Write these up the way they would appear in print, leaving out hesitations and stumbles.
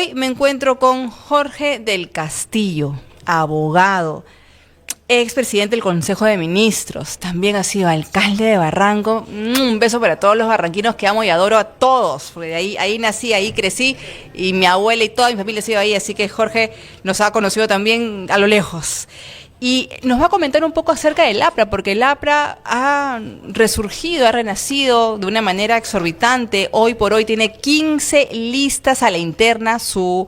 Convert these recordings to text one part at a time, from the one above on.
Hoy me encuentro con Jorge del Castillo, abogado, expresidente del Consejo de Ministros, también ha sido alcalde de Barranco. Un beso para todos los barranquinos que amo y adoro a todos, porque ahí nací, ahí crecí, y mi abuela y toda mi familia ha sido ahí, así que Jorge nos ha conocido también a lo lejos. Y nos va a comentar un poco acerca del APRA, porque el APRA ha resurgido, ha renacido de una manera exorbitante. Hoy por hoy tiene 15 listas a la interna. Su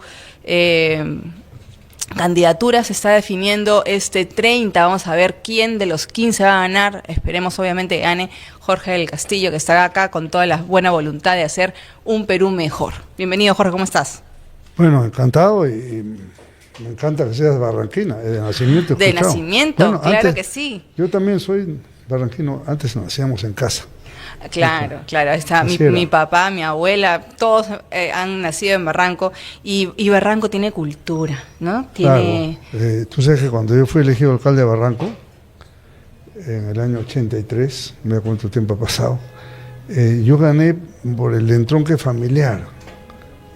candidatura se está definiendo este 30. Vamos a ver quién de los 15 va a ganar. Esperemos obviamente que gane Jorge del Castillo, que estará acá con toda la buena voluntad de hacer un Perú mejor. Bienvenido, Jorge, ¿cómo estás? Bueno, encantado y me encanta que seas barranquina, de nacimiento. De nacimiento, bueno, claro antes, que sí. Yo también soy barranquino, antes nacíamos en casa. Claro, claro, está mi papá, mi abuela, todos han nacido en Barranco, y Barranco tiene cultura, ¿no? Tiene... Claro. Tú sabes que cuando yo fui elegido alcalde de Barranco, en el año 83, mira cuánto tiempo ha pasado, yo gané por el entronque familiar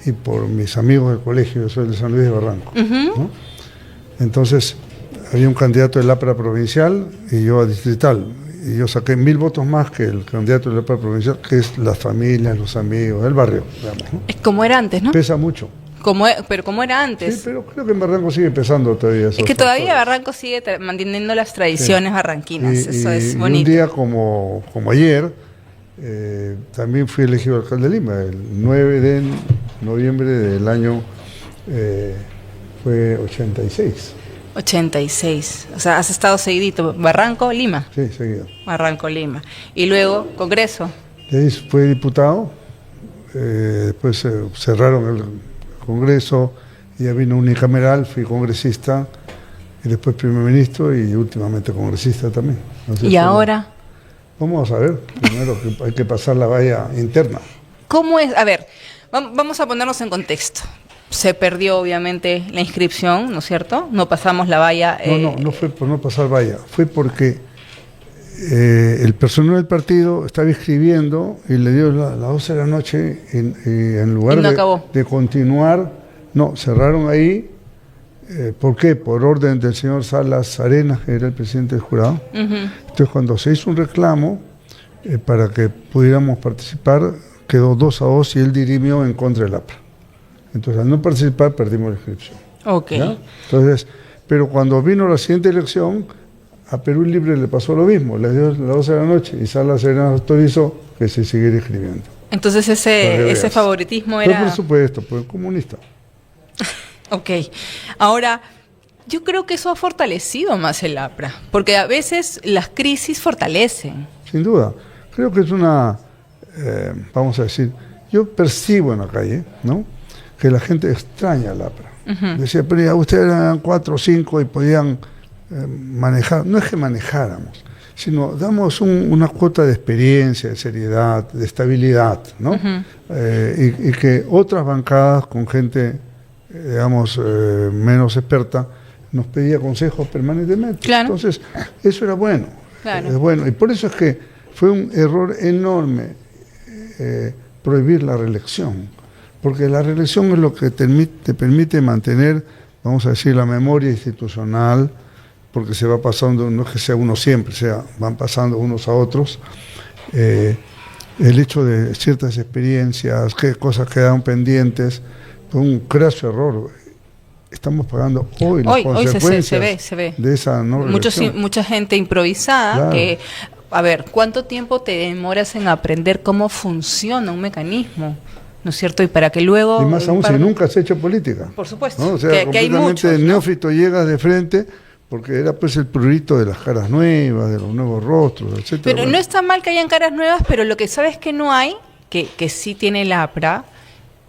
y por mis amigos del colegio. Yo soy de San Luis de Barranco, ¿no? Entonces había un candidato del APRA provincial y yo a distrital, y yo saqué 1000 votos más que el candidato del APRA provincial, que es las familias, los amigos, el barrio, digamos, ¿no? Es como era antes, ¿no? Pesa mucho. Pero como era antes. Sí, pero creo que en Barranco sigue pesando todavía eso. Es que todavía Barranco sigue manteniendo las tradiciones barranquinas, eso es bonito. Y un día como ayer, también fui elegido alcalde de Lima, el 9 de noviembre del año fue 86. 86, o sea, has estado seguidito, Barranco, Lima. Sí, seguido. Barranco, Lima. Y luego, Congreso. De ahí fue diputado, después cerraron el Congreso, y ya vino unicameral, fui congresista, y después primer ministro, y últimamente congresista también. Entonces, ¿y ahora? Vamos a ver, primero que hay que pasar la valla interna. ¿Cómo es? A ver, vamos a ponernos en contexto. Se perdió obviamente la inscripción, ¿no es cierto? No pasamos la valla. No fue por no pasar valla, fue porque el personal del partido estaba escribiendo y le dio las 12 de la noche, en lugar de continuar, cerraron ahí. ¿Por qué? Por orden del señor Salas Arenas, que era el presidente del jurado. Entonces, cuando se hizo un reclamo para que pudiéramos participar, quedó 2-2 y él dirimió en contra del APRA. Entonces, al no participar, perdimos la inscripción. Okay. ¿Ya? Entonces, pero cuando vino la siguiente elección, a Perú Libre le pasó lo mismo, le dio las 12 de la noche y Salas Arenas autorizó que se siguiera escribiendo. Entonces, ese favoritismo era... Pero por supuesto, pues comunista. Ok, ahora, yo creo que eso ha fortalecido más el APRA, porque a veces las crisis fortalecen. Sin duda, creo que es una, vamos a decir, yo percibo en la calle, ¿no?, que la gente extraña al APRA. Decía, pero ya ustedes eran 4 o 5 y podían manejar, no es que manejáramos, sino damos una cuota de experiencia, de seriedad, de estabilidad, ¿no? Y que otras bancadas con gente, digamos, menos experta, nos pedía consejos permanentemente. Claro. Entonces, eso era bueno. Claro. Es bueno. Y por eso es que fue un error enorme prohibir la reelección. Porque la reelección es lo que te permite mantener, vamos a decir, la memoria institucional, porque se va pasando, no es que sea uno siempre, van pasando unos a otros. El hecho de ciertas experiencias, qué cosas quedaron pendientes, fue un craso error. Estamos pagando hoy las consecuencias se ve. De esa no reelección. Mucha gente improvisada, claro. Que, a ver, ¿cuánto tiempo te demoras en aprender cómo funciona un mecanismo? ¿No es cierto? Y para que luego... Y más aún si nunca has hecho política. Por supuesto, ¿no? O sea, que hay muchos, ¿no? Neófito llegas de frente, porque era pues el prurito de las caras nuevas, de los nuevos rostros, etcétera. Pero bueno, no está mal que hayan caras nuevas, pero lo que sabes que no hay, que sí tiene el APRA,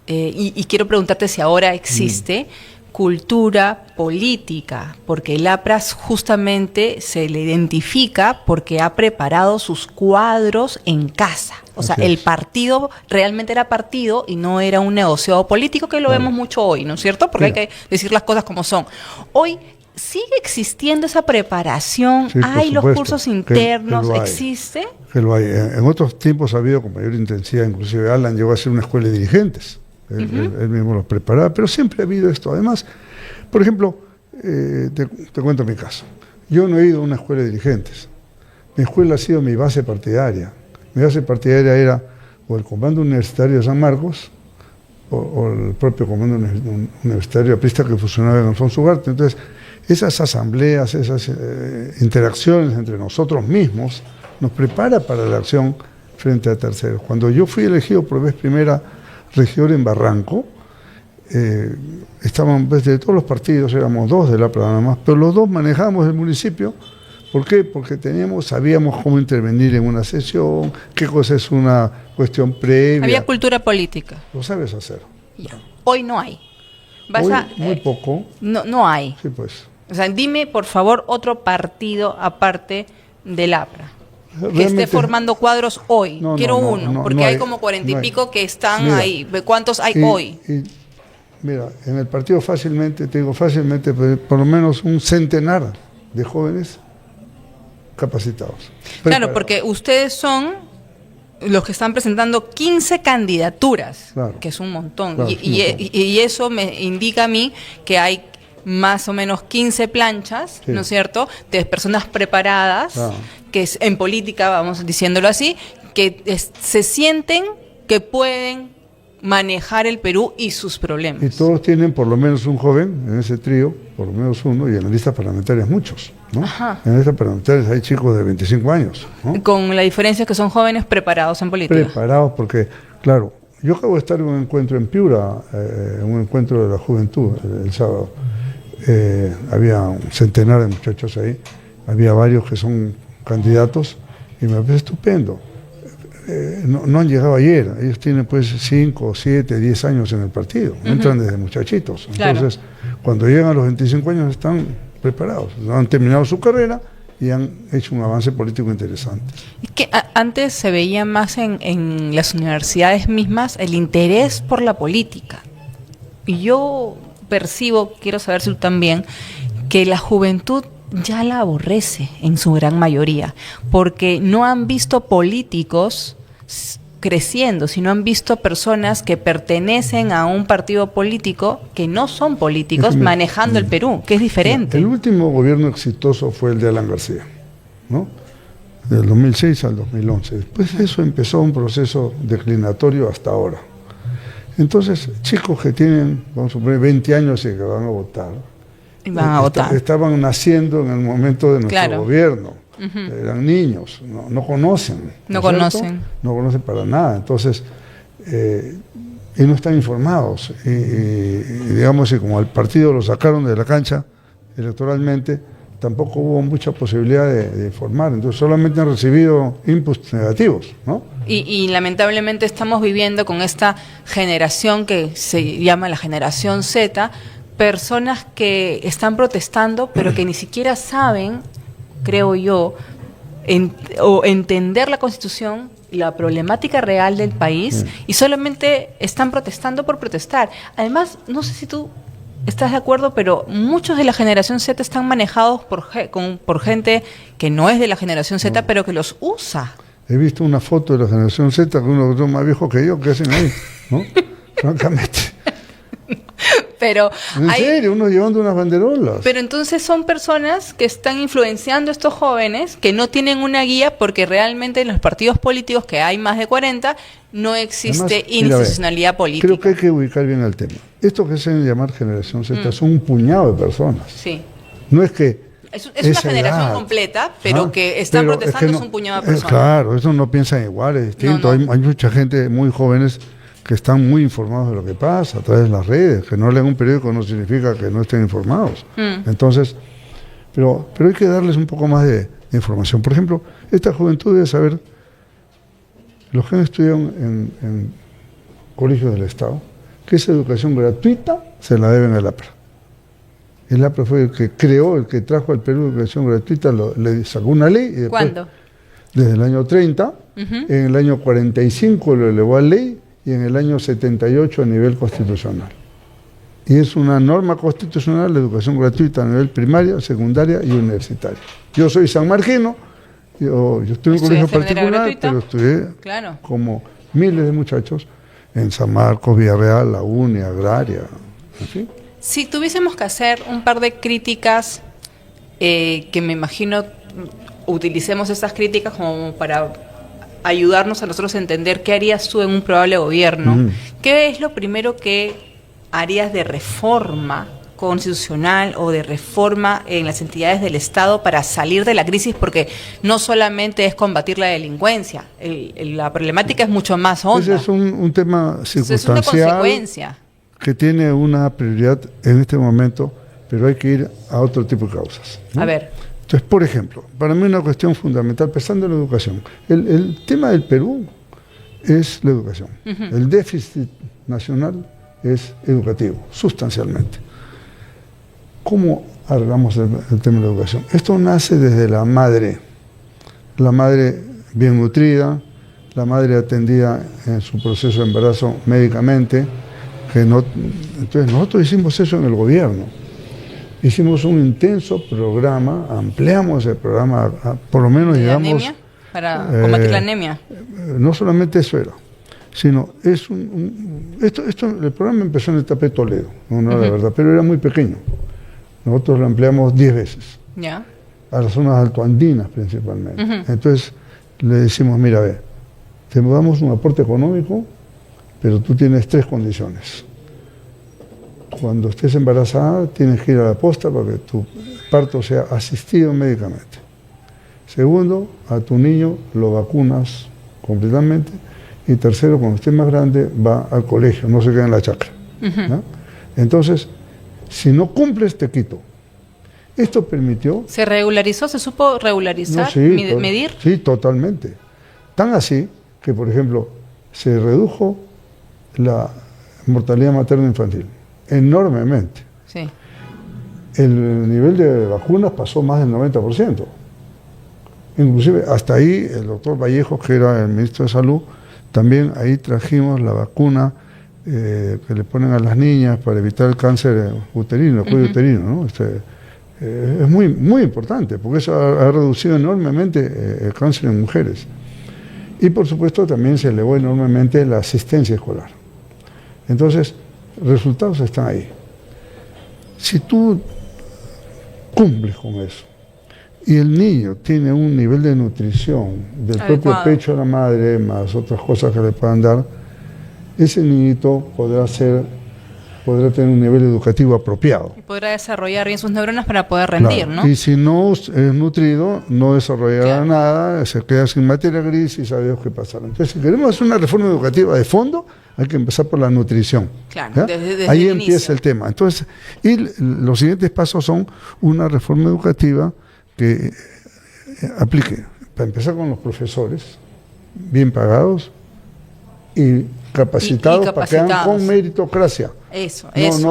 y quiero preguntarte si ahora existe cultura política, porque el APRA justamente se le identifica porque ha preparado sus cuadros en casa. O sea, el partido realmente era partido y no era un negociado político, que lo vemos mucho hoy, ¿no es cierto? Porque hay que decir las cosas como son. Hoy sigue existiendo esa preparación, sí, hay los supuesto, cursos internos, que ¿existe? Que lo hay. En otros tiempos ha habido con mayor intensidad, inclusive Alan llegó a ser una escuela de dirigentes. él mismo los preparaba, pero siempre ha habido esto. Además, por ejemplo, te cuento mi caso. Yo no he ido a una escuela de dirigentes. Mi escuela ha sido mi base partidaria. Mi base partidaria era o el Comando Universitario de San Marcos o el propio Comando Universitario aprista que funcionaba en Alfonso Ugarte. Entonces, esas asambleas, esas interacciones entre nosotros mismos nos prepara para la acción frente a terceros. Cuando yo fui elegido por vez primera regidor en Barranco, estaban desde todos los partidos, éramos 2 de la plana nada más, pero los 2 manejábamos el municipio. ¿Por qué? Porque sabíamos cómo intervenir en una sesión, qué cosa es una cuestión previa. Había cultura política. Lo sabes hacer. Ya. Hoy no hay. Muy poco. No hay. Sí, pues. O sea, dime, por favor, otro partido aparte del APRA que esté formando cuadros hoy. Quiero uno, porque hay como 40 y pico que están ahí. ¿Cuántos hay hoy? Mira, en el partido fácilmente, por lo menos un centenar de jóvenes capacitados. Claro, porque ustedes son los que están presentando 15 candidaturas, claro, que es un montón. Claro, y eso me indica a mí que hay más o menos 15 planchas, sí, ¿no es cierto?, de personas preparadas, claro, que es en política, vamos diciéndolo así, que se sienten que pueden manejar el Perú y sus problemas. Y todos tienen por lo menos un joven en ese trío, por lo menos uno, y en la lista parlamentaria muchos, ¿no? Ajá. En la lista parlamentaria hay chicos de 25 años, ¿no? Con la diferencia que son jóvenes preparados en política. Preparados porque, claro, yo acabo de estar en un encuentro en Piura, un encuentro de la juventud el sábado. Había un centenar de muchachos ahí, había varios que son candidatos y me parece estupendo. No han llegado ayer, ellos tienen pues 5, 7, 10 años en el partido, entran desde muchachitos. Entonces, claro, cuando llegan a los 25 años están preparados, han terminado su carrera y han hecho un avance político interesante. Es que antes se veía más en las universidades mismas el interés por la política. Y yo percibo, quiero saber si tú también, que la juventud ya la aborrece en su gran mayoría, porque no han visto políticos creciendo, sino han visto personas que pertenecen a un partido político que no son políticos manejando el Perú, que es diferente. El último gobierno exitoso fue el de Alan García, ¿no? Del 2006 al 2011. Después de eso empezó un proceso declinatorio hasta ahora. Entonces, chicos que tienen, vamos a suponer, 20 años y que van a votar, estaban naciendo en el momento de nuestro, claro, gobierno. Eran niños, no conocen. No conocen para nada. Entonces, y no están informados. Y digamos, y como al partido lo sacaron de la cancha electoralmente, tampoco hubo mucha posibilidad de informar. Entonces, solamente han recibido inputs negativos, ¿no? Y lamentablemente estamos viviendo con esta generación que se llama la generación Z, personas que están protestando, pero que ni siquiera saben, creo yo, o entender la Constitución, la problemática real del país, y solamente están protestando por protestar. Además, no sé si tú estás de acuerdo, pero muchos de la generación Z están manejados por gente que no es de la generación Z, pero que los usa. He visto una foto de la generación Z con uno que son más viejos que yo, que hacen ahí, ¿no? Francamente. Pero en serio, unos llevando unas banderolas. Pero entonces son personas que están influenciando a estos jóvenes que no tienen una guía, porque realmente en los partidos políticos, que hay más de 40, no existe institucionalidad política. Creo que hay que ubicar bien el tema. Esto que se llama generación Z son un puñado de personas. Sí. No es que es una generación completa, pero que están protestando, es un puñado de personas. Claro, eso no piensan igual, es distinto. No. Hay mucha gente muy jóvenes que están muy informados de lo que pasa a través de las redes. Que no lean un periódico no significa que no estén informados. Entonces, pero hay que darles un poco más de información. Por ejemplo, esta juventud debe saber, los que estudian en colegios del Estado, que esa educación gratuita se la deben al APRA. El APRA fue el que creó, el que trajo al Perú educación gratuita, le sacó una ley. Y después, ¿cuándo? Desde el año 30, en el año 45 lo elevó a ley, y en el año 78 a nivel constitucional. Y es una norma constitucional la educación gratuita a nivel primaria, secundaria y universitaria. Yo soy sanmarquino, yo estoy en un colegio particular, pero estudié como miles de muchachos en San Marcos, Villarreal, La UNI, Agraria, en fin. Si tuviésemos que hacer un par de críticas, que me imagino utilicemos esas críticas como para ayudarnos a nosotros a entender qué harías tú en un probable gobierno, ¿qué es lo primero que harías de reforma constitucional o de reforma en las entidades del Estado para salir de la crisis? Porque no solamente es combatir la delincuencia, la problemática es mucho más honda. Ese es un tema circunstancial. Es una consecuencia. Que tiene una prioridad en este momento, pero hay que ir a otro tipo de causas, ¿no? A ver. Entonces, por ejemplo, para mí una cuestión fundamental, pensando en la educación, el tema del Perú es la educación. El déficit nacional es educativo, sustancialmente. ¿Cómo arreglamos el tema de la educación? Esto nace desde la madre bien nutrida, la madre atendida en su proceso de embarazo médicamente. Entonces nosotros hicimos eso en el gobierno. Hicimos un intenso programa, ampliamos el programa, por lo menos digamos... ¿Anemia? Para combatir la anemia. No solamente eso era, sino es el programa empezó en el Tapé Toledo, no la verdad, pero era muy pequeño. Nosotros lo ampliamos 10 veces. Ya. A las zonas altoandinas principalmente. Entonces le decimos, mira, ve, te damos un aporte económico, pero tú tienes 3 condiciones. Cuando estés embarazada, tienes que ir a la posta para que tu parto sea asistido médicamente. Segundo, a tu niño lo vacunas completamente. Y tercero, cuando esté más grande, va al colegio, no se queda en la chacra. ¿No? Entonces, si no cumples, te quito. Esto permitió... ¿Se regularizó? ¿Se supo regularizar? No, sí, ¿Medir? Sí, totalmente. Tan así que, por ejemplo, se redujo la mortalidad materno-infantil enormemente. Sí. El nivel de vacunas pasó más del 90%. Inclusive, hasta ahí, el doctor Vallejo, que era el ministro de Salud, también ahí trajimos la vacuna que le ponen a las niñas para evitar el cáncer uterino, el cuello uterino, ¿no? Es muy, muy importante, porque eso ha reducido enormemente el cáncer en mujeres. Y por supuesto también se elevó enormemente la asistencia escolar. Entonces, resultados están ahí. Si tú cumples con eso, y el niño tiene un nivel de nutrición del propio pecho de la madre, más otras cosas que le puedan dar, ese niñito podrá tener un nivel educativo apropiado. Y podrá desarrollar bien sus neuronas para poder rendir, claro, ¿no? Y si no es nutrido, no desarrollará nada, se queda sin materia gris y sabe qué pasará. Entonces, si queremos hacer una reforma educativa de fondo, hay que empezar por la nutrición. Claro, desde ahí el empieza inicio. el tema. Entonces, y los siguientes pasos son una reforma educativa que aplique, para empezar con los profesores, bien pagados y capacitados, para que hagan con meritocracia. Eso.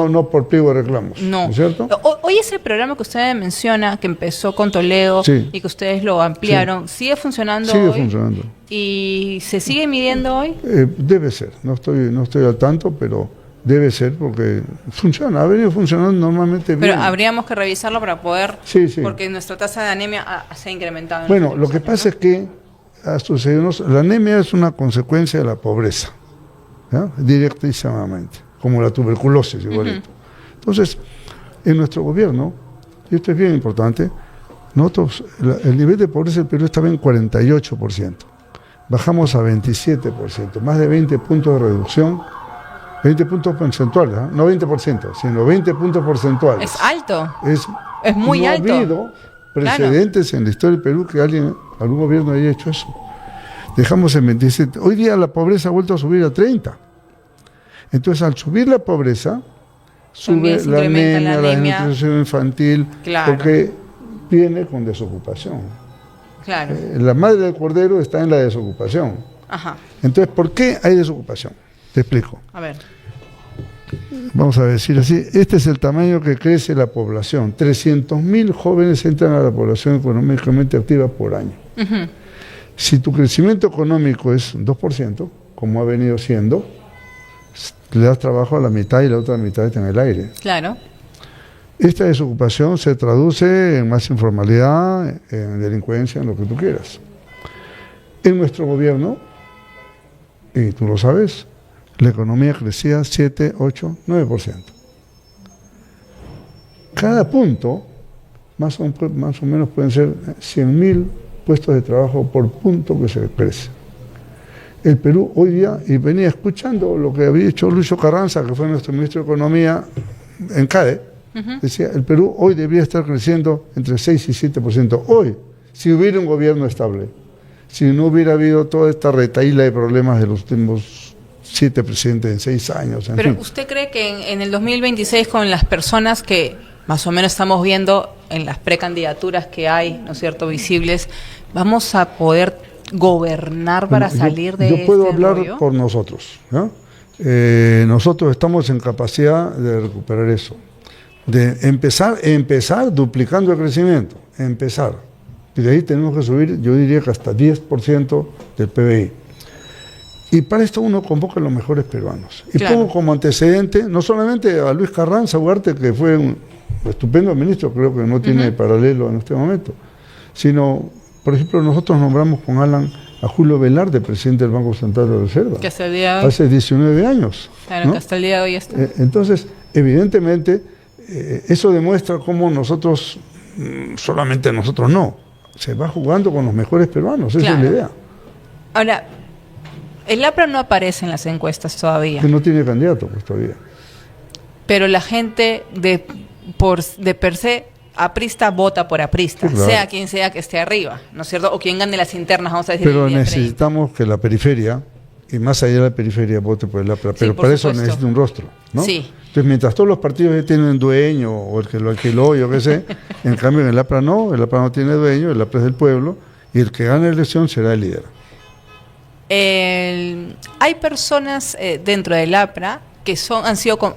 No por pliego de reclamos. No. ¿No es cierto? Hoy ese programa que usted menciona, que empezó con Toledo y que ustedes lo ampliaron, ¿sigue funcionando hoy? Sigue funcionando. ¿Y se sigue midiendo hoy? Debe ser. No estoy al tanto, pero debe ser porque funciona. Ha venido funcionando normalmente bien. Pero habríamos que revisarlo para poder... Sí. Porque nuestra tasa de anemia se ha incrementado. Bueno, lo que pasa es que ha sucedido, la anemia es una consecuencia de la pobreza, ¿ya? Directísimamente, como la tuberculosis igualito. Entonces, en nuestro gobierno, y esto es bien importante, nosotros, el nivel de pobreza del Perú estaba en 48%, bajamos a 27%, más de 20 puntos de reducción, 20 puntos porcentuales, ¿eh? No 20%, sino 20 puntos porcentuales. Es alto. Es muy alto. No ha habido precedentes en la historia del Perú que algún gobierno haya hecho eso. Dejamos en 27. Hoy día la pobreza ha vuelto a subir a 30. Entonces, al subir la pobreza, sube la anemia, la desnutrición infantil, porque viene con desocupación. Claro. La madre del cordero está en la desocupación. Ajá. Entonces, ¿por qué hay desocupación? Te explico. A ver. Vamos a decir así, este es el tamaño que crece la población. 300.000 jóvenes entran a la población económicamente activa por año. Si tu crecimiento económico es 2%, como ha venido siendo, le das trabajo a la mitad y la otra mitad está en el aire. Claro. Esta desocupación se traduce en más informalidad, en delincuencia, en lo que tú quieras. En nuestro gobierno, y tú lo sabes, la economía crecía 7, 8, 9%. Cada punto, más o menos pueden ser 100.000 puestos de trabajo por punto que se crece. El Perú hoy día, y venía escuchando lo que había dicho Lucio Carranza, que fue nuestro ministro de Economía en CADE, decía, el Perú hoy debería estar creciendo entre 6 y 7%. Hoy, si hubiera un gobierno estable, si no hubiera habido toda esta retahíla de problemas de los últimos 7 presidentes en 6 años. Pero ¿usted cree que en el 2026, con las personas que más o menos estamos viendo en las precandidaturas que hay, ¿no es cierto?, visibles, vamos a poder gobernar para salir de este Yo puedo hablar rollo? por nosotros, ¿no? Nosotros estamos en capacidad de recuperar eso, de empezar duplicando el crecimiento, empezar. Y de ahí tenemos que subir, yo diría que hasta 10% del PBI. Y para esto uno convoca a los mejores peruanos. Y pongo como antecedente, no solamente a Luis Carranza Ugarte, que fue un estupendo ministro, creo que no tiene paralelo en este momento, sino, por ejemplo, nosotros nombramos con Alan a Julio Velarde, presidente del Banco Central de Reserva, que hasta el día de hoy, hace 19 años. Claro, ¿no? Que hasta el día de hoy está. Entonces, evidentemente, eso demuestra cómo nosotros, solamente nosotros no, se va jugando con los mejores peruanos, esa es la idea. Ahora, el APRA no aparece en las encuestas todavía. Que no tiene candidato, pues todavía. Pero la gente de per se aprista vota por aprista, sí, claro, sea quien sea que esté arriba, ¿no es cierto? O quien gane las internas, vamos a decir. Pero necesitamos que la periferia, y más allá de la periferia, vote por el APRA. Pero sí, para eso necesita un rostro, ¿no? Sí. Entonces, mientras todos los partidos ya tienen dueño, o el que lo alquiló, yo qué sé, en cambio en el APRA no tiene dueño, el APRA es del pueblo, y el que gane la elección será el líder. Hay personas dentro del APRA que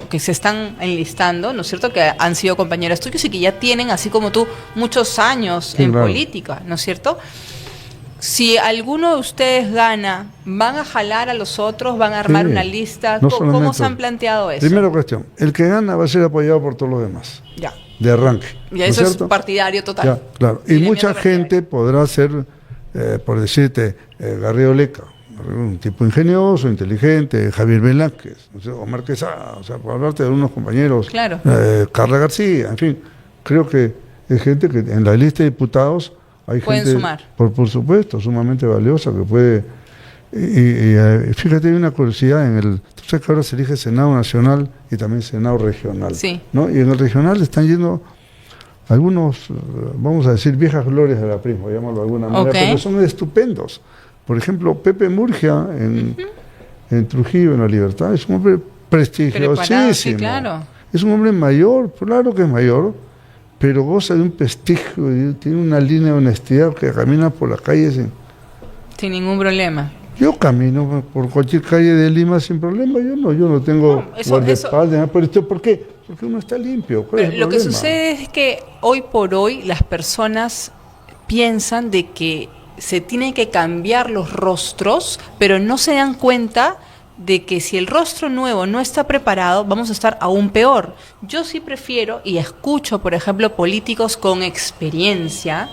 que se están enlistando, ¿no es cierto?, que han sido compañeros tuyos y que ya tienen, así como tú, muchos años en política, ¿no es cierto? Si alguno de ustedes gana, ¿van a jalar a los otros? ¿Van a armar una lista? No, ¿Cómo se han planteado eso? Primera cuestión, el que gana va a ser apoyado por todos los demás. Ya. De arranque. Y eso es partidario total. Ya, claro. Y mucha gente podrá ser, por decirte, Garrido Leca, un tipo ingenioso, inteligente, Javier Velázquez, Omar Quesada, o sea, por hablarte de unos compañeros, claro, Carla García, en fin, creo que es gente que en la lista de diputados hay pueden gente, sumar. Por supuesto, sumamente valiosa, que puede, y fíjate, hay una curiosidad tú sabes que ahora se elige Senado Nacional y también Senado Regional, sí, ¿no? Y en el regional están yendo algunos, vamos a decir, viejas glorias de la Prisma, llamarlo de alguna manera, pero son estupendos. Por ejemplo, Pepe Murgia en Trujillo, en La Libertad, es un hombre prestigiosísimo. Sí, claro. Es un hombre mayor, claro que es mayor, pero goza de un prestigio, y tiene una línea de honestidad que camina por las calles sin ningún problema. Yo camino por cualquier calle de Lima sin problema, yo no tengo guardaespaldas, ¿por qué? Porque uno está limpio. Lo que sucede es que hoy por hoy las personas piensan de que se tienen que cambiar los rostros, pero no se dan cuenta de que si el rostro nuevo no está preparado, vamos a estar aún peor. Yo sí prefiero, y escucho, por ejemplo, políticos con experiencia,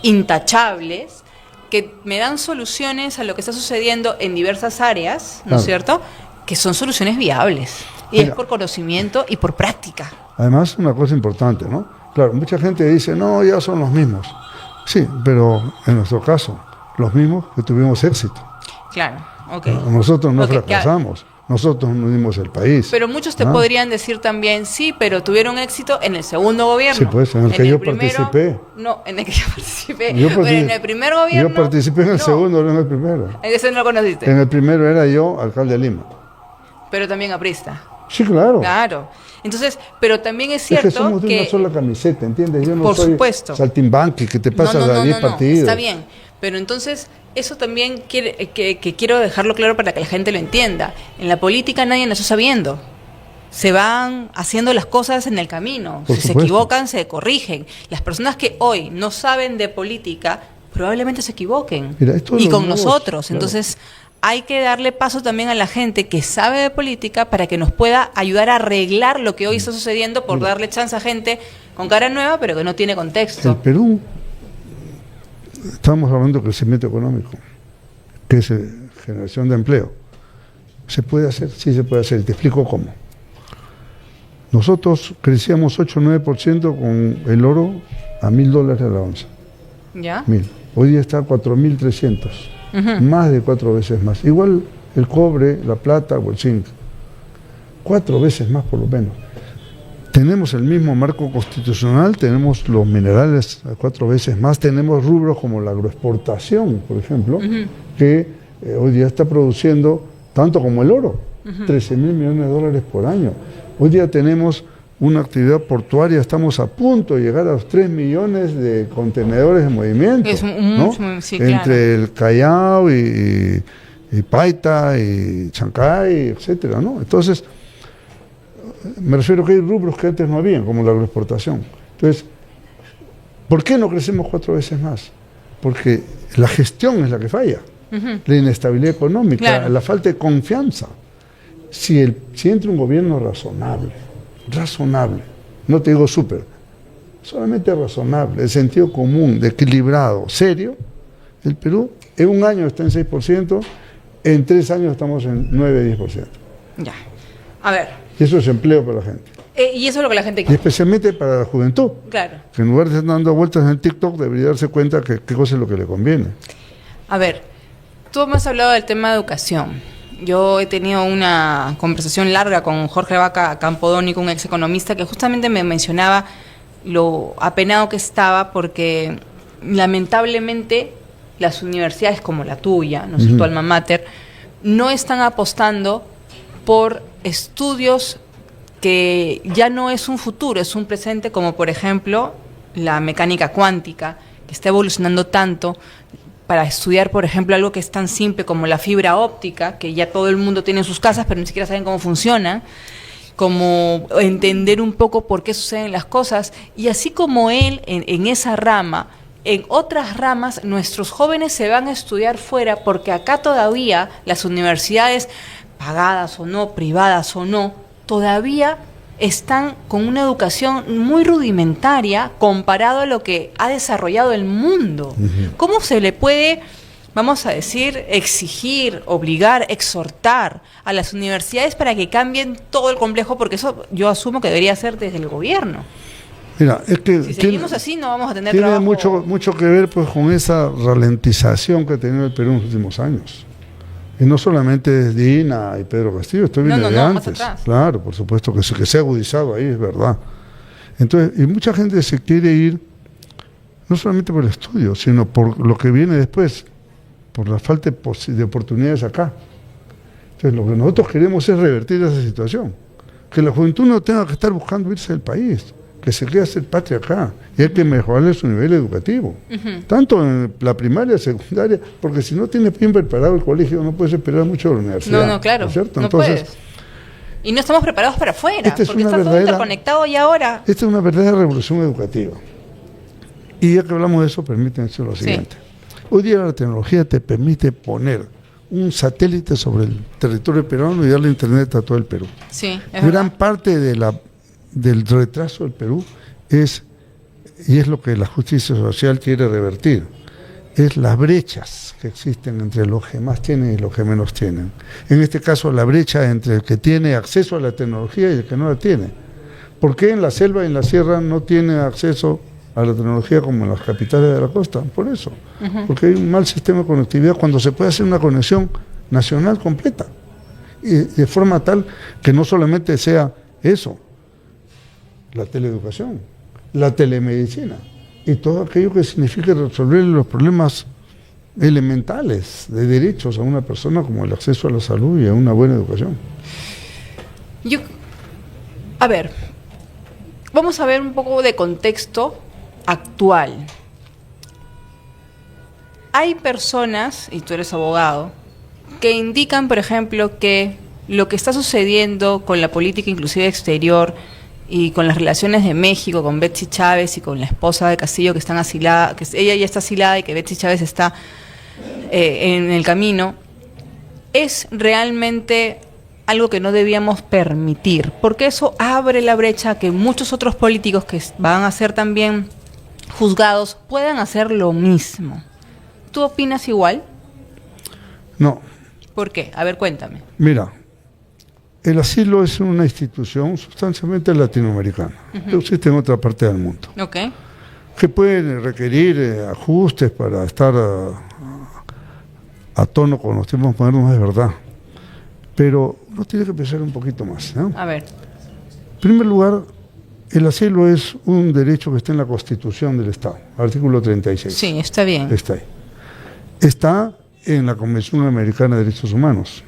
intachables, que me dan soluciones a lo que está sucediendo en diversas áreas, ¿no es cierto?, que son soluciones viables. Y es por conocimiento y por práctica. Además, una cosa importante, ¿no? Claro, mucha gente dice, no, ya son los mismos. Sí, pero en nuestro caso, los mismos que tuvimos éxito. Claro, ok. Nosotros no fracasamos, nosotros no dimos el país. Pero muchos te podrían decir también, sí, pero tuvieron éxito en el segundo gobierno. Sí, pues, en el que yo participé. No, en el que yo participé. Pero en el primer gobierno. Yo participé en el segundo, no en el primero. ¿En ese no lo conociste? En el primero era yo, alcalde de Lima. Pero también aprista. Sí, claro. Claro. Entonces, pero también es cierto que somos de una sola camiseta, ¿entiendes? Yo no por soy supuesto. Saltimbanqui, que te pasas a 10 partidos. Está bien, pero entonces eso también quiero dejarlo claro para que la gente lo entienda. En la política nadie nació sabiendo. Se van haciendo las cosas en el camino. Si se equivocan, se corrigen. Las personas que hoy no saben de política probablemente se equivoquen. Mira, y con nosotros. Claro. Entonces hay que darle paso también a la gente que sabe de política para que nos pueda ayudar a arreglar lo que hoy está sucediendo, por darle chance a gente con cara nueva pero que no tiene contexto. El Perú, estamos hablando de crecimiento económico, que es generación de empleo. ¿Se puede hacer? Sí se puede hacer. Te explico cómo. Nosotros crecíamos 8 o 9% con el oro a $1.000 a la onza. ¿Ya? 1.000. Hoy día está a 4.300. Más de 4 veces más. Igual el cobre, la plata o el zinc. 4 veces más por lo menos. Tenemos el mismo marco constitucional, tenemos los minerales 4 veces más, tenemos rubros como la agroexportación, por ejemplo, que hoy día está produciendo tanto como el oro, 13.000 millones de dólares por año. Hoy día tenemos una actividad portuaria, estamos a punto de llegar a los 3 millones de contenedores en movimiento, ¿no? Sí, claro. Entre el Callao y Paita y Chancay, etcétera, ¿no? Entonces, me refiero que hay rubros que antes no habían, como la agroexportación. Entonces, ¿por qué no crecemos 4 veces más? Porque la gestión es la que falla, la inestabilidad económica, claro, la falta de confianza. Si entra un gobierno razonable, no te digo súper, solamente razonable, de sentido común, de equilibrado, serio, el Perú en un año está en 6%, en 3 años estamos en 9-10%. Ya. A ver. Y eso es empleo para la gente. Y eso es lo que la gente quiere. Y especialmente para la juventud. Claro. Que en lugar de estar dando vueltas en TikTok, debería darse cuenta que qué cosa es lo que le conviene. A ver, tú me has hablado del tema de educación. Yo he tenido una conversación larga con Jorge Vaca Campodónico, un ex economista, que justamente me mencionaba lo apenado que estaba porque lamentablemente las universidades como la tuya, no sé, tu alma mater, no están apostando por estudios que ya no es un futuro, es un presente, como por ejemplo la mecánica cuántica, que está evolucionando tanto, para estudiar, por ejemplo, algo que es tan simple como la fibra óptica, que ya todo el mundo tiene en sus casas, pero ni siquiera saben cómo funciona, como entender un poco por qué suceden las cosas, y así como él en esa rama, en otras ramas, nuestros jóvenes se van a estudiar fuera, porque acá todavía las universidades, pagadas o no, privadas o no, todavía están con una educación muy rudimentaria comparado a lo que ha desarrollado el mundo. ¿Cómo se le puede, vamos a decir, exigir, obligar, exhortar a las universidades para que cambien todo el complejo? Porque eso yo asumo que debería ser desde el gobierno. Mira, es que si seguimos así no vamos a tener tiene trabajo. mucho que ver pues con esa ralentización que ha tenido el Perú en los últimos años. Y no solamente es Dina y Pedro Castillo, esto viene de antes. Claro, por supuesto que se ha agudizado ahí, es verdad. Entonces, y mucha gente se quiere ir, no solamente por el estudio, sino por lo que viene después, por la falta de oportunidades acá. Entonces, lo que nosotros queremos es revertir esa situación. Que la juventud no tenga que estar buscando irse del país, que se quiera hacer patria acá. Y hay que mejorarle su nivel educativo. Tanto en la primaria, secundaria, porque si no tienes bien preparado el colegio, no puedes esperar mucho de la universidad. No, claro. ¿No es cierto? No Entonces, puedes. Y no estamos preparados para afuera, porque está todo interconectado y ahora. Esta es una verdadera revolución educativa. Y ya que hablamos de eso, permítanme decir lo siguiente. Hoy día la tecnología te permite poner un satélite sobre el territorio peruano y darle internet a todo el Perú. Sí, Gran parte del retraso del Perú es lo que la justicia social quiere revertir, es las brechas que existen entre los que más tienen y los que menos tienen. En este caso, la brecha entre el que tiene acceso a la tecnología y el que no la tiene. ¿Por qué en la selva y en la sierra no tienen acceso a la tecnología como en las capitales de la costa? Por eso, porque hay un mal sistema de conectividad cuando se puede hacer una conexión nacional completa, y de forma tal que no solamente sea eso, la teleeducación, la telemedicina y todo aquello que signifique resolver los problemas elementales de derechos a una persona como el acceso a la salud y a una buena educación. A ver, vamos a ver un poco de contexto actual. Hay personas, y tú eres abogado, que indican, por ejemplo, que lo que está sucediendo con la política inclusive exterior y con las relaciones de México con Betsy Chávez y con la esposa de Castillo, que están asiladas, que ella ya está asilada y que Betsy Chávez está en el camino, es realmente algo que no debíamos permitir, porque eso abre la brecha a que muchos otros políticos que van a ser también juzgados puedan hacer lo mismo. ¿Tú opinas igual? No, ¿Por qué? A ver, cuéntame. Mira, el asilo es una institución sustancialmente latinoamericana, que existe en otra parte del mundo. Ok. Que pueden requerir ajustes para estar a tono con los tiempos modernos, es verdad. Pero uno tiene que pensar un poquito más, ¿no? A ver. En primer lugar, el asilo es un derecho que está en la Constitución del Estado, artículo 36. Sí, está bien. Está ahí. Está en la Convención Americana de Derechos Humanos.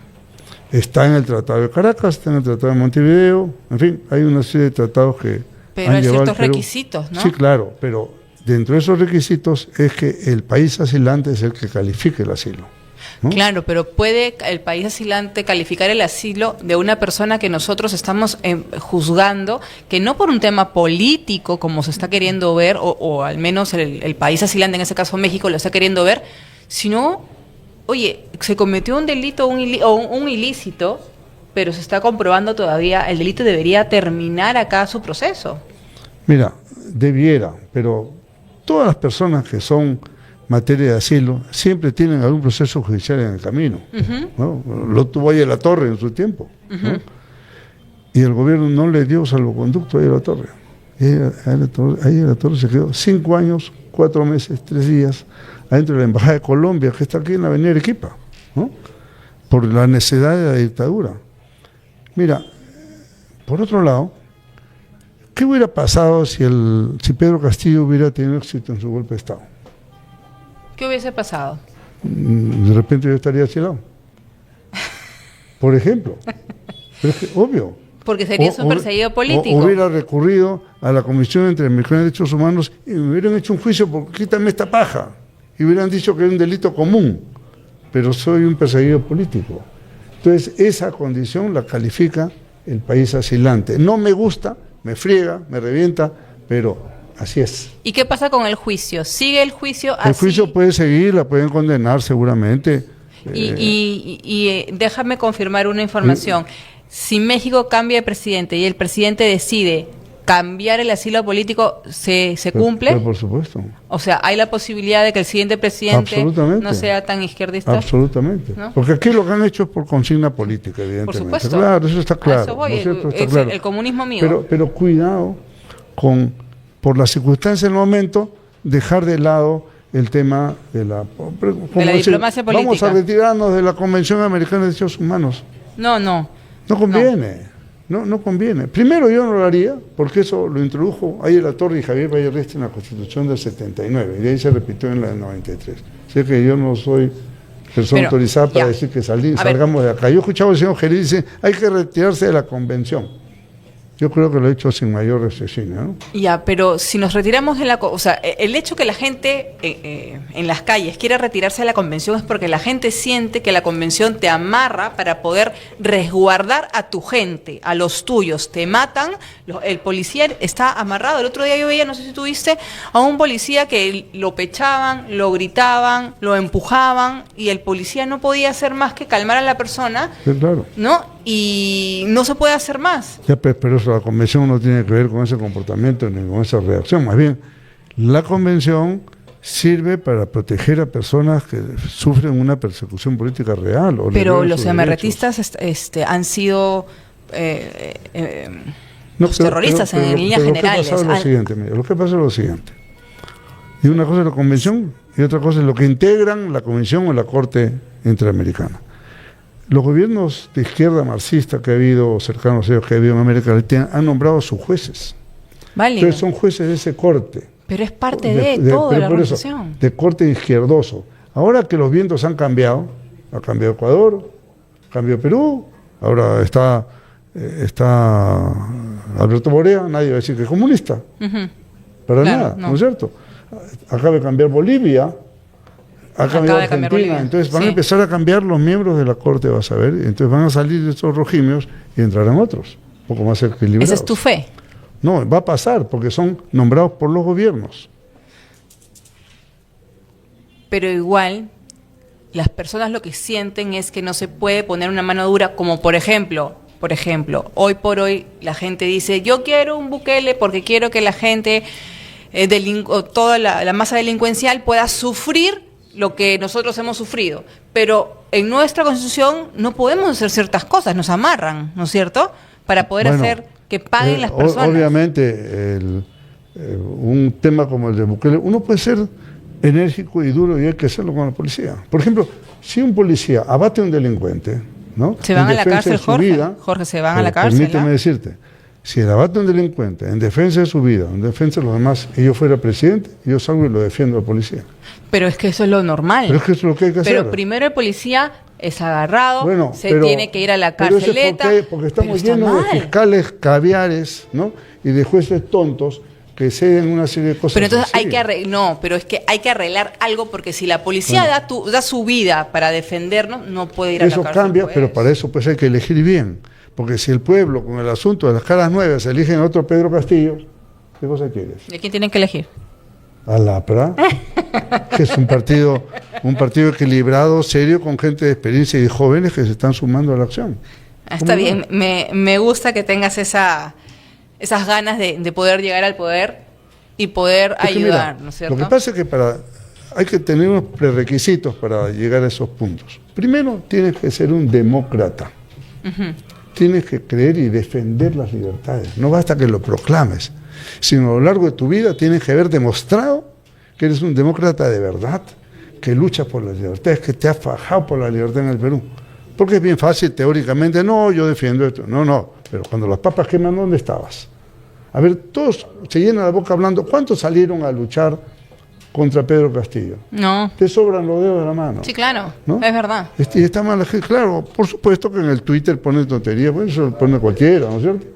Está en el Tratado de Caracas, está en el Tratado de Montevideo, en fin, hay una serie de tratados que pero hay ciertos requisitos, ¿no? Sí, claro, pero dentro de esos requisitos es que el país asilante es el que califique el asilo, ¿no? Claro, pero ¿puede el país asilante calificar el asilo de una persona que nosotros estamos juzgando, que no por un tema político, como se está queriendo ver, o al menos el país asilante, en este caso México, lo está queriendo ver, sino, oye, se cometió un delito o un ilícito, pero se está comprobando todavía, el delito debería terminar acá su proceso? Mira, debiera, pero todas las personas que son materia de asilo siempre tienen algún proceso judicial en el camino, ¿no? Lo tuvo ahí en La Torre en su tiempo, ¿no? Y el gobierno no le dio salvoconducto ahí a La Torre. Y ahí La Torre se quedó 5 años, 4 meses, 3 días adentro de la Embajada de Colombia, que está aquí en la avenida Arequipa, ¿no? Por la necesidad de la dictadura. Mira, por otro lado, ¿qué hubiera pasado si Pedro Castillo hubiera tenido éxito en su golpe de Estado? ¿Qué hubiese pasado? De repente yo estaría asilado. Por ejemplo. Pero es que, obvio. Porque sería un perseguido político. Hubiera recurrido a la Comisión Interamericana de Derechos Humanos y me hubieran hecho un juicio por quítame esta paja. Y hubieran dicho que es un delito común. Pero soy un perseguido político. Entonces, esa condición la califica el país asilante. No me gusta, me friega, me revienta, pero así es. ¿Y qué pasa con el juicio? ¿Sigue el juicio así? El juicio puede seguir, la pueden condenar seguramente. Y déjame confirmar una información. Si México cambia de presidente y el presidente decide cambiar el asilo político, ¿se cumple? Pero por supuesto. O sea, ¿hay la posibilidad de que el siguiente presidente no sea tan izquierdista? Absolutamente. ¿No? Porque aquí lo que han hecho es por consigna política, evidentemente. Por supuesto. Claro, eso está claro. Eso voy, el comunismo mío. Pero cuidado por las circunstancias del momento, dejar de lado el tema de la diplomacia política. Vamos a retirarnos de la Convención Americana de Derechos Humanos. No conviene. No conviene. Primero, yo no lo haría, porque eso lo introdujo Ayer La Torre y Javier Vallarresti en la Constitución del 79, y de ahí se repitió en la del 93. Sé que yo no soy persona autorizada para decir que salgamos de acá. Yo escuchaba al señor Jerez dice, hay que retirarse de la Convención. Yo creo que lo he hecho sin mayor raciocinio, ¿no? Ya, pero si nos retiramos de la... O sea, el hecho que la gente en las calles quiera retirarse de la convención es porque la gente siente que la convención te amarra para poder resguardar a tu gente, a los tuyos. Te matan, el policía está amarrado. El otro día yo veía, no sé si tú viste, a un policía que lo pechaban, lo gritaban, lo empujaban y el policía no podía hacer más que calmar a la persona. Sí, claro. ¿No? Y no se puede hacer más. Ya, pero eso, la convención no tiene que ver con ese comportamiento ni con esa reacción. Más bien, la convención sirve para proteger a personas que sufren una persecución política real. Pero los emerretistas han sido los terroristas en líneas generales. Lo que pasa es lo siguiente. Y una cosa es la convención y otra cosa es lo que integran la convención o la Corte Interamericana. Los gobiernos de izquierda marxista que ha habido, cercanos a ellos que ha habido en América Latina, han nombrado a sus jueces. Válido. Entonces son jueces de ese corte. Pero es parte de toda la organización. De corte izquierdoso. Ahora que los vientos han cambiado, ha cambiado Ecuador, cambió Perú, ahora está Alberto Borea, nadie va a decir que es comunista. Para nada, ¿no es cierto? Acaba de cambiar Bolivia. Acaba de cambiar Bolivia. Entonces van a empezar a cambiar los miembros de la Corte, vas a ver, entonces van a salir de estos regimios y entrarán otros, un poco más equilibrados. ¿Esa es tu fe? No, va a pasar, porque son nombrados por los gobiernos. Pero igual, las personas lo que sienten es que no se puede poner una mano dura, como por ejemplo, hoy por hoy la gente dice, yo quiero un Bukele porque quiero que la gente, toda la masa delincuencial pueda sufrir lo que nosotros hemos sufrido, pero en nuestra Constitución no podemos hacer ciertas cosas, nos amarran, ¿no es cierto? Para poder hacer que paguen las personas. Obviamente, un tema como el de Bukele, uno puede ser enérgico y duro y hay que hacerlo con la policía. Por ejemplo, si un policía abate a un delincuente, ¿no? Se van a la cárcel, Jorge, se van a la cárcel. Permíteme decirte, si el abate a un delincuente en defensa de su vida, en defensa de los demás, y yo fuera presidente, yo salgo y lo defiendo al policía. Pero es que eso es lo normal. Pero es que eso es lo que hay que hacer. Pero primero el policía es agarrado, tiene que ir a la carceleta. Porque estamos llenos de fiscales caviares, ¿no? Y de jueces tontos que ceden una serie de cosas. Pero entonces hay que arreglar algo, porque si la policía da su vida para defendernos, no puede ir a la cárcel. Eso cambia, pero para eso pues hay que elegir bien. Porque si el pueblo, con el asunto de las caras nuevas, eligen a otro Pedro Castillo, ¿qué cosa quieres? ¿De quién tienen que elegir? Al APRA, que es un partido equilibrado, serio, con gente de experiencia y jóvenes que se están sumando a la acción. Está bien, me gusta que tengas esas ganas de poder llegar al poder y poder ayudar, mira, ¿no es cierto? Lo que pasa es que hay que tener unos prerequisitos para llegar a esos puntos. Primero, tienes que ser un demócrata. Tienes que creer y defender las libertades. No basta que lo proclames, sino a lo largo de tu vida tienes que haber demostrado que eres un demócrata de verdad, que luchas por las libertades, que te has fajado por la libertad en el Perú. Porque es bien fácil, teóricamente, no, yo defiendo esto. No, pero cuando las papas queman, ¿dónde estabas? A ver, todos se llenan la boca hablando. ¿Cuántos salieron a luchar contra Pedro Castillo? No. Te sobran los dedos de la mano. Sí, claro, ¿no? Es verdad. Y está mal, claro, por supuesto que en el Twitter pone tonterías, bueno, eso lo pone cualquiera, ¿no es cierto?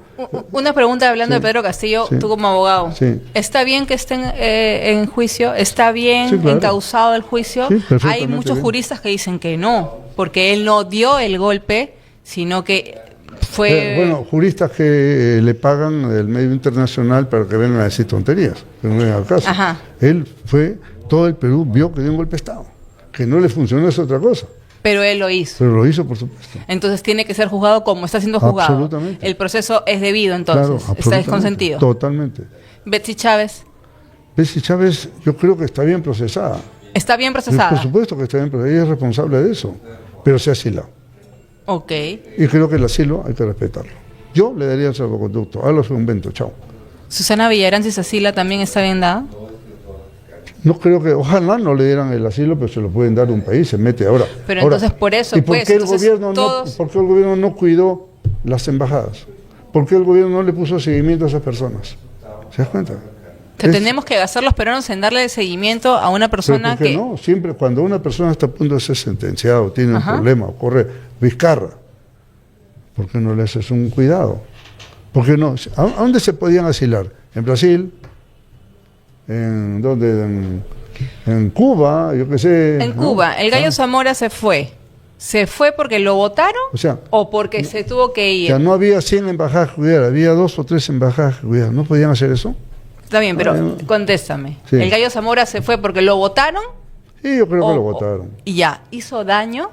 Una pregunta hablando de Pedro Castillo, tú como abogado. Sí. ¿Está bien que estén en juicio? ¿Está bien encausado el juicio? Sí, hay muchos juristas que dicen que no, porque él no dio el golpe, sino que fue... Bueno, juristas que le pagan del medio internacional para que vengan a decir tonterías, pero no es el caso. Ajá. Todo el Perú vio que dio un golpe de Estado. Que no le funcionó es otra cosa. Pero él lo hizo. Pero lo hizo, por supuesto. Entonces tiene que ser juzgado como está siendo juzgado. Absolutamente. El proceso es debido, entonces. Claro, está consentido. Totalmente. Betsy Chávez. Betsy Chávez, yo creo que está bien procesada. ¿Está bien procesada? Por supuesto que está bien procesada. Ella es responsable de eso. Pero se ha asilado. Ok. Y creo que el asilo hay que respetarlo. Yo le daría el salvoconducto. Hazlo fue un vento. Chao. Susana Villarán, si se asila, ¿también está bien dada? No creo que, ojalá no le dieran el asilo, pero se lo pueden dar a un país, se mete ahora. Pero entonces por eso, ¿y por qué el gobierno no cuidó las embajadas? ¿Por qué el gobierno no le puso seguimiento a esas personas? ¿Se das cuenta? Tenemos que gastar los peruanos en darle seguimiento a una persona que... no, siempre cuando una persona está a punto de ser sentenciada o tiene un problema, ocurre Vizcarra, ¿por qué no le haces un cuidado? ¿Por qué no? ¿A dónde se podían asilar? ¿En Brasil? ¿En dónde? En Cuba, yo qué sé. En Cuba, el Gallo Zamora se fue. ¿Se fue porque lo votaron o porque se tuvo que ir? O sea, no había 100 embajadas judías, había 2 o 3 embajadas judías. ¿No podían hacer eso? Está bien, pero contéstame. Sí. ¿El Gallo Zamora se fue porque lo votaron? Sí, yo creo que lo votaron. ¿Y ya? ¿Hizo daño?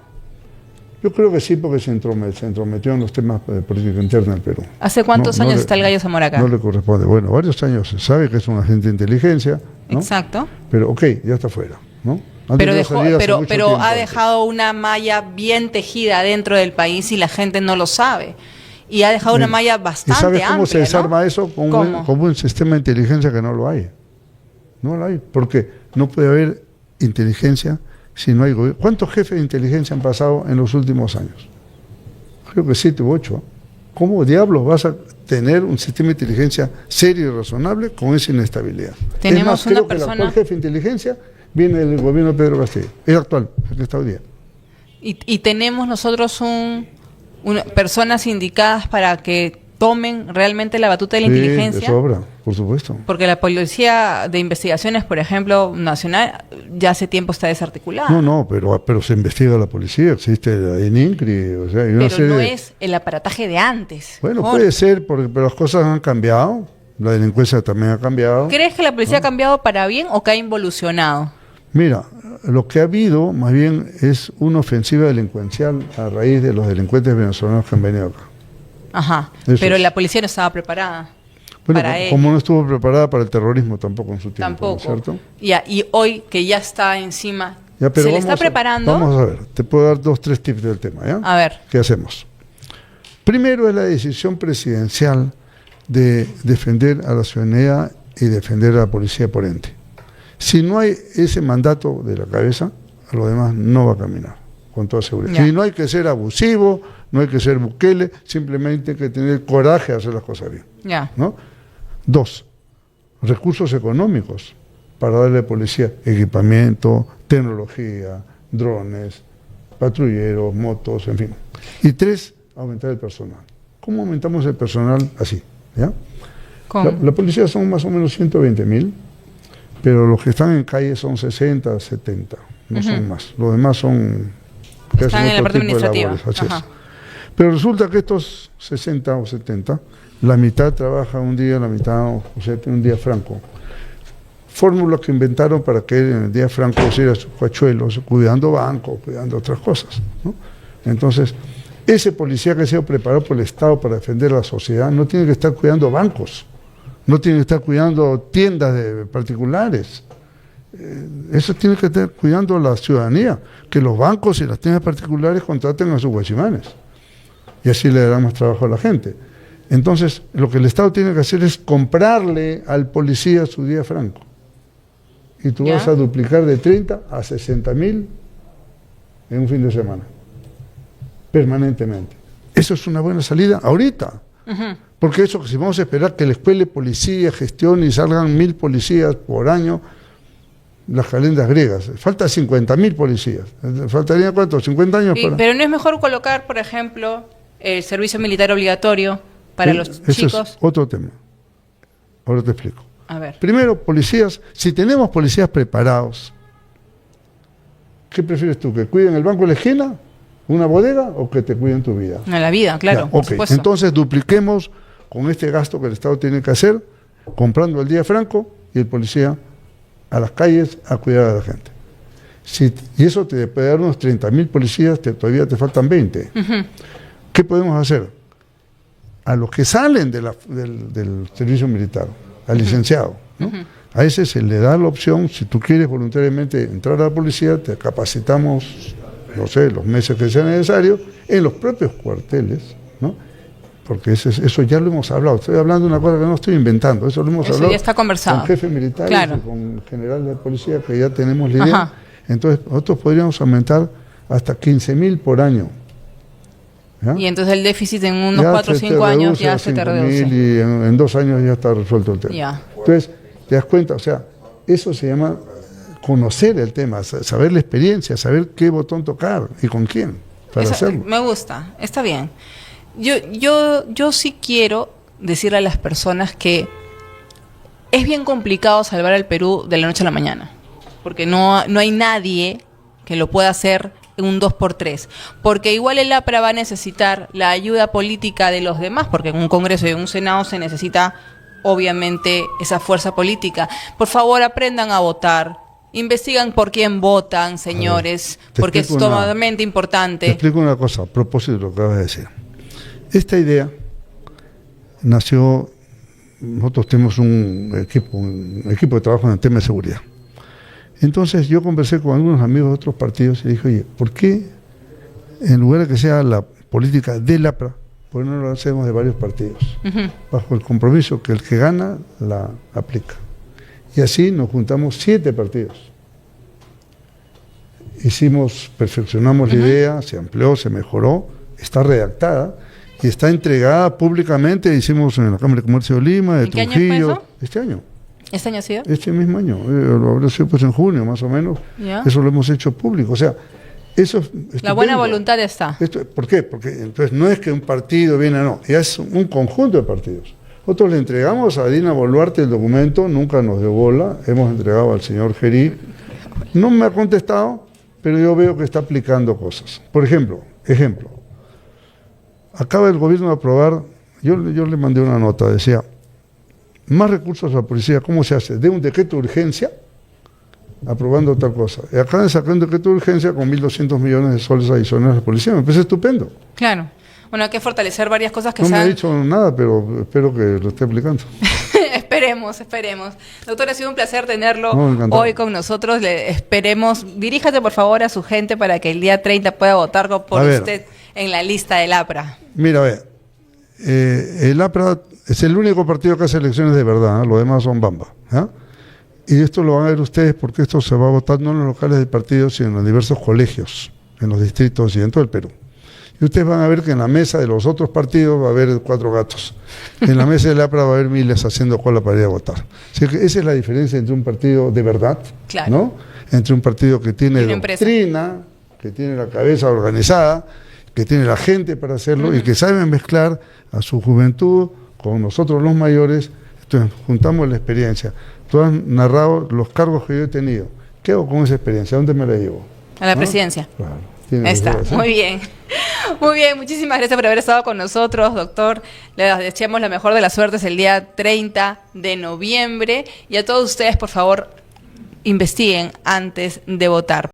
Yo creo que sí, porque se entrometió en los temas de política interna del Perú. ¿Hace cuántos años está el Gallo Zamora acá? No le corresponde. Bueno, varios años. Se sabe que es un agente de inteligencia, ¿no? Exacto. Pero ya está fuera, ¿no? Pero ha dejado una malla bien tejida dentro del país y la gente no lo sabe. Y ha dejado una malla bastante amplia. ¿Y sabes cómo se desarma eso? Con un sistema de inteligencia que no lo hay. No lo hay. Porque no puede haber inteligencia si no hay gobierno. ¿Cuántos jefes de inteligencia han pasado en los últimos años? Creo que 7 u 8. ¿Cómo diablos vas a tener un sistema de inteligencia serio y razonable con esa inestabilidad? Tenemos creo que el actual jefe de inteligencia viene del gobierno de Pedro Castillo. Es actual, el que está hoy día. Y tenemos nosotros personas indicadas para que tomen realmente la batuta de la inteligencia. De sobra, por supuesto. Porque la policía de investigaciones, por ejemplo, nacional, ya hace tiempo está desarticulada. No, pero se investiga la policía, existe la ININCRI, o sea, pero no es el aparataje de antes. Bueno, puede ser, pero las cosas han cambiado, la delincuencia también ha cambiado. ¿Crees que la policía ha cambiado para bien o que ha involucionado? Mira, lo que ha habido más bien es una ofensiva delincuencial a raíz de los delincuentes venezolanos que han venido acá. Ajá, pero la policía no estaba preparada. Bueno, como no estuvo preparada para el terrorismo tampoco en su tiempo, tampoco. ¿cierto? Y hoy que ya está encima, Ya, pero ¿se le está preparando? Vamos a ver, te puedo dar 2, 3 tips del tema, ¿ya? A ver. ¿Qué hacemos? Primero es la decisión presidencial de defender a la ciudadanía y defender a la policía por ente. Si no hay ese mandato de la cabeza, a lo demás no va a caminar, con toda seguridad. Y no hay que ser abusivo, no hay que ser Bukele, simplemente hay que tener el coraje de hacer las cosas bien. ¿No? 2, recursos económicos para darle a la policía equipamiento, tecnología, drones, patrulleros, motos, en fin. Y 3, aumentar el personal. ¿Cómo aumentamos el personal? Así, ¿ya? La policía son más o menos 120,000, pero los que están en calle son 60, 70, no son más. Los demás son... Están en la parte administrativa. Pero resulta que estos 60 o 70, la mitad trabaja un día, la mitad, o sea, tiene un día franco. Fórmula que inventaron para que en el día franco hiciera sus cachuelos, cuidando bancos, cuidando otras cosas, ¿no? Entonces, ese policía que ha sido preparado por el Estado para defender a la sociedad no tiene que estar cuidando bancos, no tiene que estar cuidando tiendas de particulares. Eso tiene que estar cuidando a la ciudadanía, que los bancos y las tiendas particulares contraten a sus guachimanes. Y así le dará más trabajo a la gente. Entonces, lo que el Estado tiene que hacer es comprarle al policía su día franco. Y tú vas a duplicar de 30 a 60,000 en un fin de semana. Permanentemente. Eso es una buena salida ahorita. Porque eso, si vamos a esperar que la escuela de policía gestione y salgan 1,000 policías por año, las calendas griegas. Falta 50,000 policías. ¿Faltarían cuánto? 50 años para... Pero no es mejor colocar, por ejemplo, el servicio militar obligatorio para los chicos. Es otro tema. Ahora te explico. A ver. Primero, policías. Si tenemos policías preparados, ¿qué prefieres tú? ¿Que cuiden el banco de la esquina, una bodega, o que te cuiden tu vida? No, la vida, claro. Ya, okay. Entonces dupliquemos con este gasto que el Estado tiene que hacer, comprando el día franco y el policía a las calles a cuidar a la gente. Y eso te puede dar unos 30,000 policías, todavía te faltan 20. ¿Qué podemos hacer? A los que salen del servicio militar, al licenciado, ¿no? A ese se le da la opción, si tú quieres voluntariamente entrar a la policía, te capacitamos, no sé, los meses que sea necesario, en los propios cuarteles, ¿no? Porque eso ya lo hemos hablado. Estoy hablando de una cosa que no estoy inventando, eso lo hemos hablado ya está conversado con jefes militares y con general de policía, que ya tenemos la idea. Entonces, nosotros podríamos aumentar hasta 15,000 por año. ¿Ya? Y entonces el déficit en unos 4 o 5 años ya se te reduce. Y en 2 años ya está resuelto el tema. Ya. Entonces, te das cuenta, o sea, eso se llama conocer el tema, saber la experiencia, saber qué botón tocar y con quién para hacerlo. Me gusta, está bien. Yo sí quiero decirle a las personas que es bien complicado salvar al Perú de la noche a la mañana, porque no hay nadie que lo pueda hacer en un 2x3, porque igual el APRA va a necesitar la ayuda política de los demás, porque en un Congreso y en un Senado se necesita obviamente esa fuerza política. Por favor, aprendan a votar, investigan por quién votan, señores, porque es sumamente importante. Te explico una cosa a propósito de lo que acabas de decir. Esta idea nació, nosotros tenemos un equipo de trabajo en el tema de seguridad. Entonces yo conversé con algunos amigos de otros partidos y dije, oye, ¿por qué en lugar de que sea la política del APRA, por qué no lo hacemos de varios partidos? Bajo el compromiso que el que gana la aplica. Y así nos juntamos 7 partidos. Perfeccionamos la idea, se amplió, se mejoró, está redactada y está entregada públicamente. Hicimos en la Cámara de Comercio de Lima, de Trujillo. ¿Qué año fue eso? Este año. ¿Este año ha sido? Este mismo año, lo habrá sido pues en junio más o menos. ¿Ya? Eso lo hemos hecho público. O sea, eso es la buena voluntad está. ¿Por qué? Porque entonces no es que un partido viene, no, ya es un conjunto de partidos. Nosotros le entregamos a Dina Boluarte el documento, nunca nos dio bola, hemos entregado al señor Gerí, no me ha contestado, pero yo veo que está aplicando cosas. Por ejemplo, acaba el gobierno de aprobar, yo le mandé una nota, decía, más recursos a la policía, ¿cómo se hace? De un decreto de urgencia, aprobando tal cosa. Y acaban de sacar un decreto de urgencia con 1.200 millones de soles adicionales a la policía, me parece estupendo. Claro. Bueno, hay que fortalecer varias cosas que no me ha dicho nada, pero espero que lo esté aplicando. Esperemos. Doctor, ha sido un placer tenerlo hoy con nosotros. Le esperemos. Diríjate, por favor, a su gente para que el día 30 pueda votar por usted en la lista del APRA. Mira, a ver, el APRA es el único partido que hace elecciones de verdad, ¿eh? Los demás son bamba. ¿Eh? Y esto lo van a ver ustedes porque esto se va a votar no en los locales del partido, sino en los diversos colegios, en los distritos y en todo el Perú. Y ustedes van a ver que en la mesa de los otros partidos va a haber 4 gatos. En la mesa del APRA va a haber miles haciendo cola para ir a votar. Así que esa es la diferencia entre un partido de verdad, claro, ¿no? Entre un partido que tiene doctrina, que tiene la cabeza organizada, que tiene la gente para hacerlo y que sabe mezclar a su juventud con nosotros los mayores. Entonces juntamos la experiencia. Tú has narrado los cargos que yo he tenido. ¿Qué hago con esa experiencia? ¿A dónde me la llevo? A la presidencia. Claro. Ahí está, muy bien. Muy bien, muchísimas gracias por haber estado con nosotros, doctor. Le deseamos la mejor de las suertes el día 30 de noviembre. Y a todos ustedes, por favor, investiguen antes de votar.